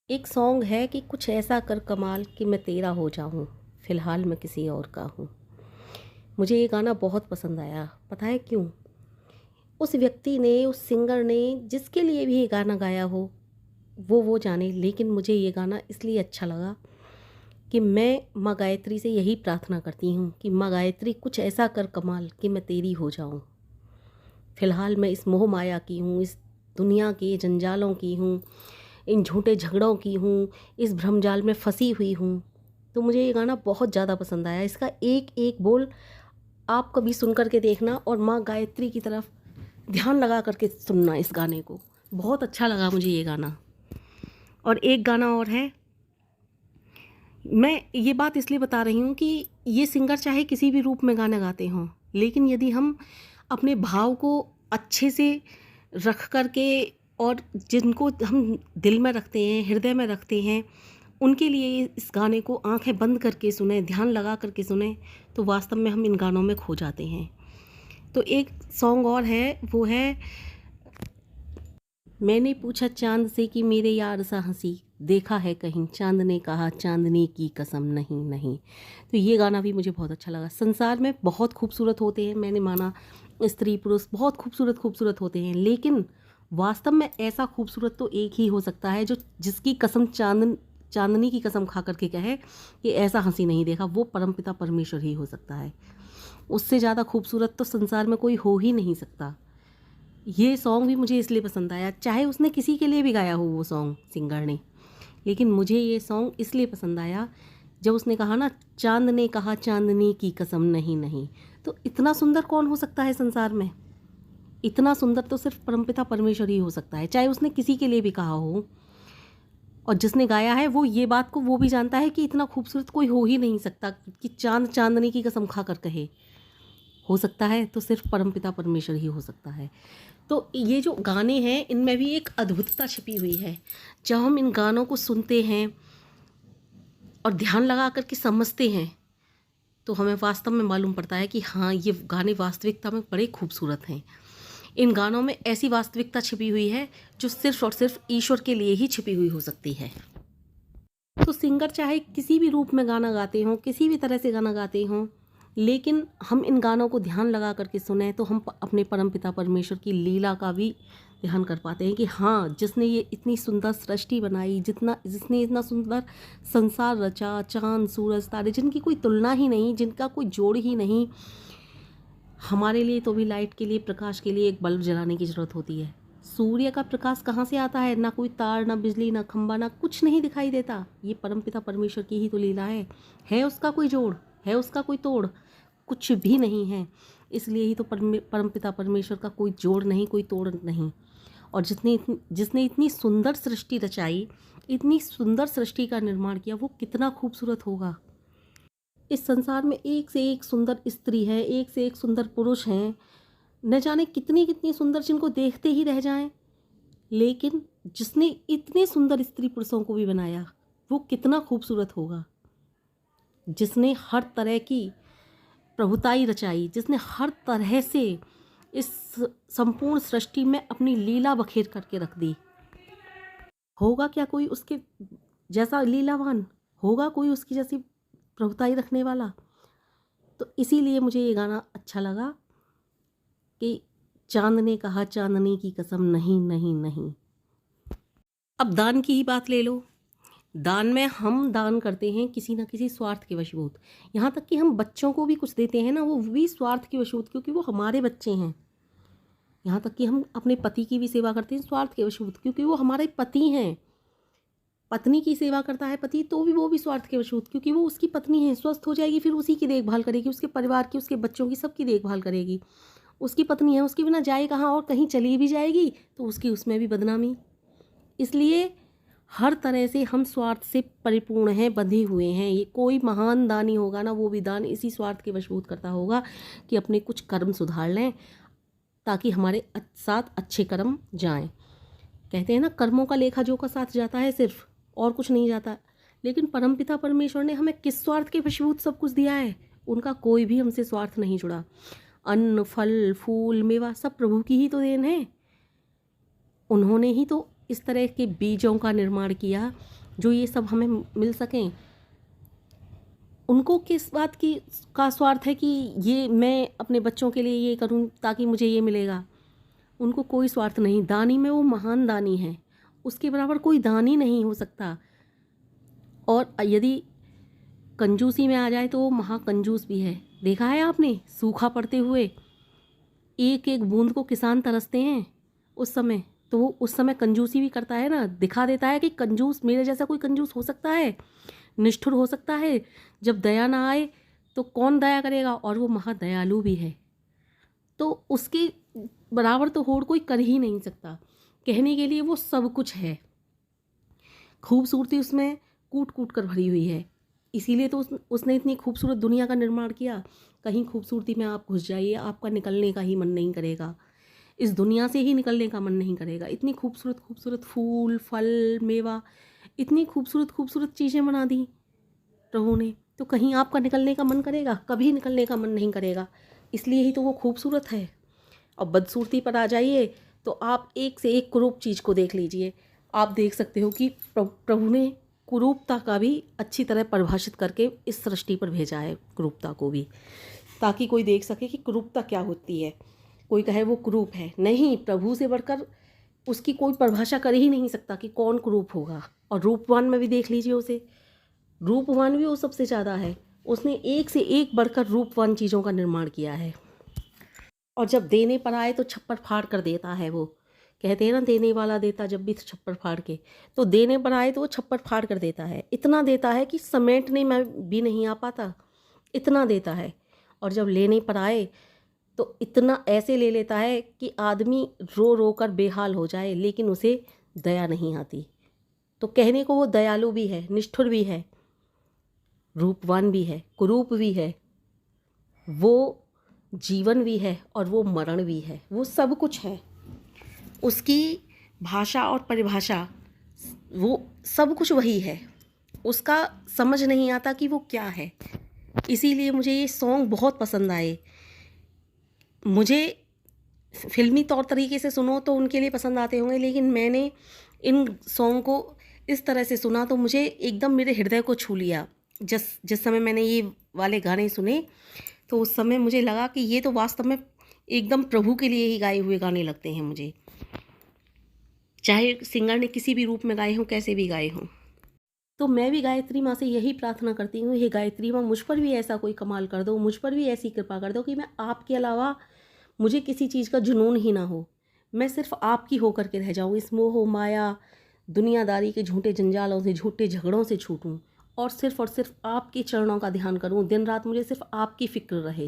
एक सॉन्ग है कि कुछ ऐसा कर कमाल कि मैं तेरा हो जाऊं, फ़िलहाल मैं किसी और का हूँ। मुझे ये गाना बहुत पसंद आया। पता है क्यों? उस व्यक्ति ने, उस सिंगर ने जिसके लिए भी ये गाना गाया हो, वो जाने, लेकिन मुझे ये गाना इसलिए अच्छा लगा कि मैं माँ गायत्री से यही प्रार्थना करती हूँ कि माँ गायत्री कुछ ऐसा कर कमाल कि मैं तेरी हो जाऊँ। फ़िलहाल मैं इस मोह माया की हूँ, इस दुनिया के जंजालों की हूँ, इन झूठे झगड़ों की हूँ, इस भ्रमजाल में फंसी हुई हूँ। तो मुझे ये गाना बहुत ज़्यादा पसंद आया। इसका एक एक बोल आप कभी सुन कर के देखना और माँ गायत्री की तरफ ध्यान लगा करके सुनना इस गाने को। बहुत अच्छा लगा मुझे ये गाना। और एक गाना और है, मैं ये बात इसलिए बता रही हूँ कि ये सिंगर चाहे किसी भी रूप में गाना गाते हों, लेकिन यदि हम अपने भाव को अच्छे से रख कर के और जिनको हम दिल में रखते हैं, हृदय में रखते हैं, उनके लिए इस गाने को आंखें बंद करके सुने, ध्यान लगा करके सुने, तो वास्तव में हम इन गानों में खो जाते हैं। तो एक सॉन्ग और है, वो है, मैंने पूछा चांद से कि मेरे यार सा हंसी देखा है कहीं, चांद ने कहा चांदनी की कसम नहीं नहीं। तो ये गाना भी मुझे बहुत अच्छा लगा। संसार में बहुत खूबसूरत होते हैं, मैंने माना स्त्री पुरुष बहुत खूबसूरत खूबसूरत होते हैं, लेकिन वास्तव में ऐसा खूबसूरत तो एक ही हो सकता है जो जिसकी कसम चांदनी की कसम खा करके कहे कि ऐसा हंसी नहीं देखा, वो परमपिता परमेश्वर ही हो सकता है। उससे ज़्यादा खूबसूरत तो संसार में कोई हो ही नहीं सकता। ये सॉन्ग भी मुझे इसलिए पसंद आया, चाहे उसने किसी के लिए भी गाया हो वो सॉन्ग सिंगर ने, लेकिन मुझे ये सॉन्ग इसलिए पसंद आया जब उसने कहा ना, चांद ने कहा चांदनी की कसम नहीं नहीं। तो इतना सुंदर कौन हो सकता है संसार में? इतना सुंदर तो सिर्फ परमपिता परमेश्वर ही हो सकता है, चाहे उसने किसी के लिए भी कहा हो। और जिसने गाया है वो ये बात को वो भी जानता है कि इतना खूबसूरत कोई हो ही नहीं सकता कि चांद चांदनी की कसम खा कर कहे। हो सकता है तो सिर्फ परमपिता परमेश्वर ही हो सकता है। तो ये जो गाने हैं इनमें भी एक अद्भुतता छिपी हुई है। जब हम इन गानों को सुनते हैं और ध्यान लगा कर के समझते हैं, तो हमें वास्तव में मालूम पड़ता है कि हाँ, ये गाने वास्तविकता में बड़े खूबसूरत हैं। इन गानों में ऐसी वास्तविकता छिपी हुई है जो सिर्फ और सिर्फ ईश्वर के लिए ही छिपी हुई हो सकती है। तो सिंगर चाहे किसी भी रूप में गाना गाते हों, किसी भी तरह से गाना गाते हों, लेकिन हम इन गानों को ध्यान लगा करके सुने तो हम अपने परमपिता परमेश्वर की लीला का भी ध्यान कर पाते हैं कि हाँ, जिसने ये इतनी सुंदर सृष्टि बनाई, जिसने इतना सुंदर संसार रचा, चांद सूरज तारे जिनकी कोई तुलना ही नहीं, जिनका कोई जोड़ ही नहीं, हमारे लिए तो भी लाइट के लिए, प्रकाश के लिए एक बल्ब जलाने की ज़रूरत होती है। सूर्य का प्रकाश कहाँ से आता है? ना कोई तार, ना बिजली, ना खंबा, ना कुछ नहीं दिखाई देता। ये परमपिता परमेश्वर की ही तो लीला है उसका कोई जोड़? है उसका कोई तोड़? कुछ भी नहीं है। इसलिए ही तो परमपिता परमेश्वर का कोई जोड़ नहीं, कोई तोड़ नहीं। और जिसने इतनी सुंदर सृष्टि रचाई, इतनी सुंदर सृष्टि का निर्माण किया, वो कितना खूबसूरत होगा। इस संसार में एक से एक सुंदर स्त्री है, एक से एक सुंदर पुरुष हैं, न जाने कितनी कितनी सुंदर, जिनको देखते ही रह जाएं। लेकिन जिसने इतने सुंदर स्त्री पुरुषों को भी बनाया, वो कितना खूबसूरत होगा। जिसने हर तरह की प्रभुताई रचाई, जिसने हर तरह से इस संपूर्ण सृष्टि में अपनी लीला बखेर करके रख दी, होगा क्या कोई उसके जैसा लीलावान? होगा कोई उसकी जैसी प्रभुताई रखने वाला? तो इसीलिए मुझे ये गाना अच्छा लगा कि चांद ने कहा चांदनी की कसम नहीं नहीं नहीं। अब दान की ही बात ले लो। दान में हम दान करते हैं किसी ना किसी स्वार्थ के वशीभूत। यहाँ तक कि हम बच्चों को भी कुछ देते हैं ना, वो भी स्वार्थ के वशीभूत, क्योंकि वो हमारे बच्चे हैं। यहाँ तक कि हम अपने पति की भी सेवा करते हैं स्वार्थ के वशीभूत, क्योंकि वो हमारे पति हैं। पत्नी की सेवा करता है पति, तो भी वो भी स्वार्थ के वशीभूत, क्योंकि वो उसकी पत्नी है। स्वस्थ हो जाएगी फिर उसी की देखभाल करेगी, उसके परिवार की, उसके बच्चों की, सबकी देखभाल करेगी। उसकी पत्नी है, उसके बिना जाए कहाँ, और कहीं चली भी जाएगी तो उसकी उसमें भी बदनामी। इसलिए हर तरह से हम स्वार्थ से परिपूर्ण हैं, बंधे हुए हैं। ये कोई महान दानी होगा ना, वो भी दान इसी स्वार्थ के वशीभूत करता होगा कि अपने कुछ कर्म सुधार लें ताकि हमारे साथ अच्छे कर्म जाएं। कहते हैं ना, कर्मों का लेखा जोखा साथ जाता है सिर्फ, और कुछ नहीं जाता। लेकिन परमपिता परमेश्वर ने हमें किस स्वार्थ के वशीभूत सब कुछ दिया है? उनका कोई भी हमसे स्वार्थ नहीं जुड़ा। अन्न, फल, फूल, मेवा सब प्रभु की ही तो देन है। उन्होंने ही तो इस तरह के बीजों का निर्माण किया जो ये सब हमें मिल सकें। उनको किस बात की का स्वार्थ है कि ये मैं अपने बच्चों के लिए ये करूं ताकि मुझे ये मिलेगा। उनको कोई स्वार्थ नहीं। दानी में वो महान दानी है, उसके बराबर कोई दानी नहीं हो सकता। और यदि कंजूसी में आ जाए तो वो महाकंजूस भी है। देखा है आपने सूखा पड़ते हुए एक एक बूंद को किसान तरसते हैं उस समय, तो वो उस समय कंजूसी भी करता है ना, दिखा देता है कि कंजूस मेरे जैसा कोई कंजूस हो सकता है, निष्ठुर हो सकता है। जब दया ना आए तो कौन दया करेगा, और वो महादयालु भी है, तो उसके बराबर तो होड़ कोई कर ही नहीं सकता। कहने के लिए वो सब कुछ है, खूबसूरती उसमें कूट कूट कर भरी हुई है। इसीलिए तो उसने इतनी खूबसूरत दुनिया का निर्माण किया। कहीं खूबसूरती में आप घुस जाइए, आपका निकलने का ही मन नहीं करेगा, इस दुनिया से ही निकलने का मन नहीं करेगा। इतनी खूबसूरत खूबसूरत फूल फल मेवा, इतनी खूबसूरत खूबसूरत चीज़ें बना दी प्रभु ने, तो कहीं आपका निकलने का मन करेगा? कभी निकलने का मन नहीं करेगा। इसलिए ही तो वो खूबसूरत है। और बदसूरती पर आ जाइए तो आप एक से एक कुरूप चीज़ को देख लीजिए। आप देख सकते हो कि प्रभु ने कुरूपता का भी अच्छी तरह परिभाषित करके इस सृष्टि पर भेजा है, कुरूपता को भी, ताकि कोई देख सके कि कुरूपता क्या होती है। कोई कहे वो कुरूप है, नहीं, प्रभु से बढ़कर उसकी कोई परिभाषा कर ही नहीं सकता कि कौन कुरूप होगा। और रूपवान में भी देख लीजिए उसे, रूपवान भी वो सबसे ज़्यादा है। उसने एक से एक बढ़कर रूपवान चीज़ों का निर्माण किया है। और जब देने पर आए तो छप्पर फाड़ कर देता है। वो कहते हैं ना, देने वाला देता जब भी छप्पर फाड़ के, तो देने पर आए तो वो छप्पर फाड़ कर देता है। इतना देता है कि समेटने में भी नहीं आ पाता, इतना देता है। और जब लेने पर आए तो इतना ऐसे ले लेता है कि आदमी रो रो कर बेहाल हो जाए, लेकिन उसे दया नहीं आती। तो कहने को वो दयालु भी है, निष्ठुर भी है, रूपवान भी है, कुरूप भी है, वो जीवन भी है और वो मरण भी है, वो सब कुछ है। उसकी भाषा और परिभाषा, वो सब कुछ वही है। उसका समझ नहीं आता कि वो क्या है। इसीलिए मुझे ये सॉन्ग बहुत पसंद आए। मुझे फिल्मी तौर तरीके से सुनो तो उनके लिए पसंद आते होंगे, लेकिन मैंने इन सॉन्ग को इस तरह से सुना तो मुझे एकदम मेरे हृदय को छू लिया। जिस समय मैंने ये वाले गाने सुने तो उस समय मुझे लगा कि ये तो वास्तव में एकदम प्रभु के लिए ही गाए हुए गाने लगते हैं मुझे, चाहे सिंगर ने किसी भी रूप में गाए हों, कैसे भी गाए हों। तो मैं भी गायत्री माँ से यही प्रार्थना करती हूँ, हे गायत्री माँ, मुझ पर भी ऐसा कोई कमाल कर दो, मुझ पर भी ऐसी कृपा कर दो कि मैं आपके अलावा मुझे किसी चीज़ का जुनून ही ना हो। मैं सिर्फ आपकी होकर के रह जाऊँ, इस मोह माया दुनियादारी के झूठे जंजालों से, झूठे झगड़ों से छूटूँ और सिर्फ आपके चरणों का ध्यान करूँ। दिन रात मुझे सिर्फ आपकी फिक्र रहे।